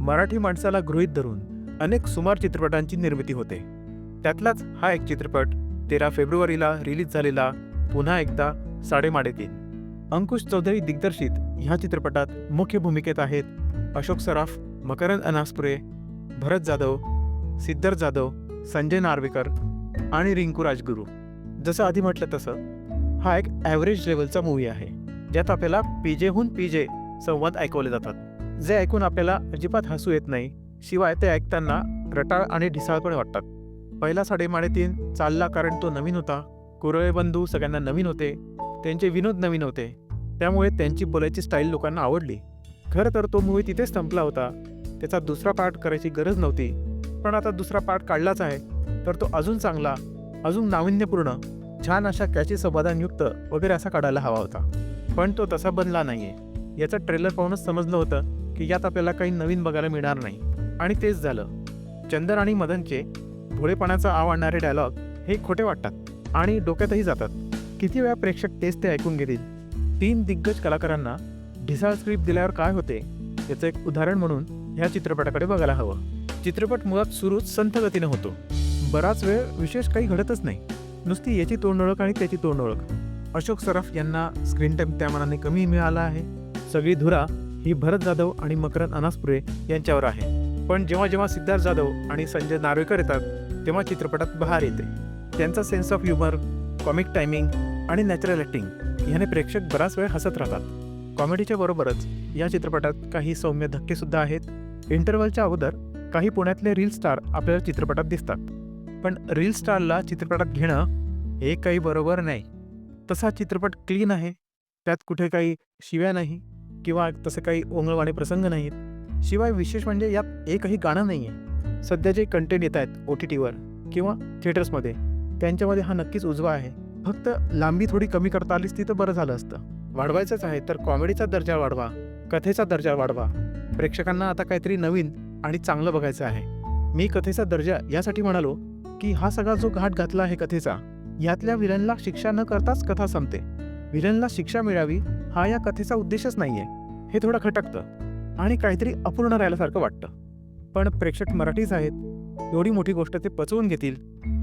मराठी माणसाला गृहीत धरून अनेक सुमार चित्रपटांची निर्मिती होते. त्यातलाच हा एक चित्रपट 13 फेब्रुवारीला रिलीज झालेला पुन्हा एकदा साडेमाडेतीन. अंकुश चौधरी दिग्दर्शित ह्या चित्रपटात मुख्य भूमिकेत आहेत अशोक सराफ, मकरंद अनासपुरे, भरत जाधव, सिद्धार्थ जाधव, संजय नार्वेकर आणि रिंकू राजगुरू. जसं आधी म्हटलं तसं हा एक ॲव्हरेज लेवलचा मूवी आहे, ज्यात आपल्याला पीजेहून पीजे संवाद ऐकवले जातात, जे ऐकून आपल्याला अजिबात हसू येत नाही, शिवाय ते ऐकताना रटाळ आणि ढिसाळपणे वाटतात. पहिला साडेमाडेतीन चालला कारण तो नवीन होता. कुरळे बंधू सगळ्यांना नवीन होते, त्यांचे विनोद नवीन होते, त्यामुळे त्यांची बोलायची स्टाईल लोकांना आवडली. खरं तर तो मूवी तिथेच संपला होता. त्याचा दुसरा पार्ट करायची गरज नव्हती, पण आता दुसरा पार्ट काढलाच आहे, तर तो अजून चांगला, अजून नाविन्यपूर्ण, छान अशा कॅची समाधानयुक्त वगैरे असा काढायला हवा होता. पण तो तसा बनला नाहीये. याचा ट्रेलर पाहूनच समजलं होतं की यात आपल्याला काही नवीन बघायला मिळणार नाही, आणि तेच झालं. चंदन आणि मदनचे भोळेपणाचा आव आणणारे डायलॉग हे खोटे वाटतात आणि डोक्यातही जातात. किती वेळा प्रेक्षक तेच ते ऐकून घेतील. 3 दिग्गज कलाकारांना ढिसाळ स्क्रिप्ट दिल्यावर काय होते याचं एक उदाहरण म्हणून ह्या चित्रपटाकडे बघायला हवं. चित्रपट मुळात सुरूच संथ गतीने होतो. बराच वेळ विशेष काही घडतच नाही, नुसती याची तोंडओळख आणि त्याची तोंडओळख. अशोक सराफ यांना स्क्रीन टाईम त्या मानाने कमी मिळाला आहे. सगळी धुरा ही भरत जाधव आणि मकरंद अनासपुरे यांच्यावर आहे. पण जेव्हा जेव्हा सिद्धार्थ जाधव आणि संजय नार्वेकर येतात तेव्हा चित्रपटात बहार येते. त्यांचा sense of humour, comic timing आणि नॅचरल ॲक्टिंग याने प्रेक्षक बराच वेळ हसत राहतात. कॉमेडीच्या बरोबरच या चित्रपटात काही सौम्य धक्केसुद्धा आहेत. इंटरव्हलच्या अगोदर काही पुण्यातले रील स्टार आपल्याला चित्रपटात दिसतात, पण रील स्टारला चित्रपटात घेणं हे काही बरोबर नाही. तसा चित्रपट क्लीन आहे, त्यात कुठे काही शिव्या नाही किंवा तसे काही ओंगळवाणे प्रसंग नाहीत. शिवाय विशेष म्हणजे यात एकही गाणं नाही आहे. सध्या जे कंटेंट येत आहेत OTTवर किंवा थिएटर्समध्ये, त्यांच्यामध्ये हा नक्कीच उजवा आहे. फक्त लांबी थोडी कमी करता आलीच ती तर बरं झालं असतं. वाढवायचंच आहे तर कॉमेडीचा दर्जा वाढवा, कथेचा दर्जा वाढवा. प्रेक्षकांना आता काहीतरी नवीन आणि चांगलं बघायचं आहे. मी कथेचा दर्जा यासाठी म्हणालो की हा सगळा जो घाट घातला आहे कथेचा, यातल्या विलनला शिक्षा न करताच कथा संपते. विलनला शिक्षा मिळावी हा या कथेचा उद्देशच नाहीये. हे थोडं खटकतं आणि काहीतरी अपूर्ण राहिल्यासारखं वाटतं. पण प्रेक्षक मराठीच आहेत, एवढी मोठी गोष्ट ते पचवून घेतील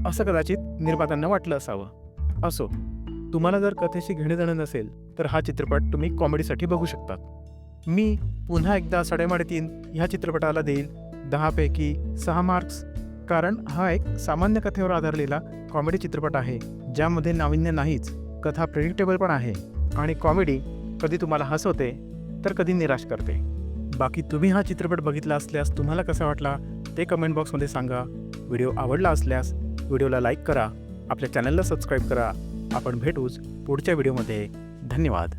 असं कदाचित निर्मात्यांना वाटलं असावं. असो, तुम्हाला जर कथेशी घेणेदेणं नसेल तर हा चित्रपट तुम्ही कॉमेडीसाठी बघू शकतात. मी पुन्हा एकदा साडेमाडेतीन ह्या चित्रपटाला देईल 10 पैकी 6 मार्क्स. कारण हा एक सामान्य कथेवर आधारलेला कॉमेडी चित्रपट आहे, ज्यामध्ये नाविन्य नाहीच, कथा प्रेडिक्टेबल पण आहे आणि कॉमेडी कधी तुम्हाला हसवते तर कधी निराश करते. बाकी तुम्ही हा चित्रपट बघितला असल्यास तुम्हाला कसा वाटला ते कमेंट बॉक्समध्ये सांगा. व्हिडिओ आवडला असल्यास व्हिडिओला लाईक करा, आपल्या चॅनलला सबस्क्राईब करा. आपण भेटूच पुढच्या व्हिडिओमध्ये. धन्यवाद.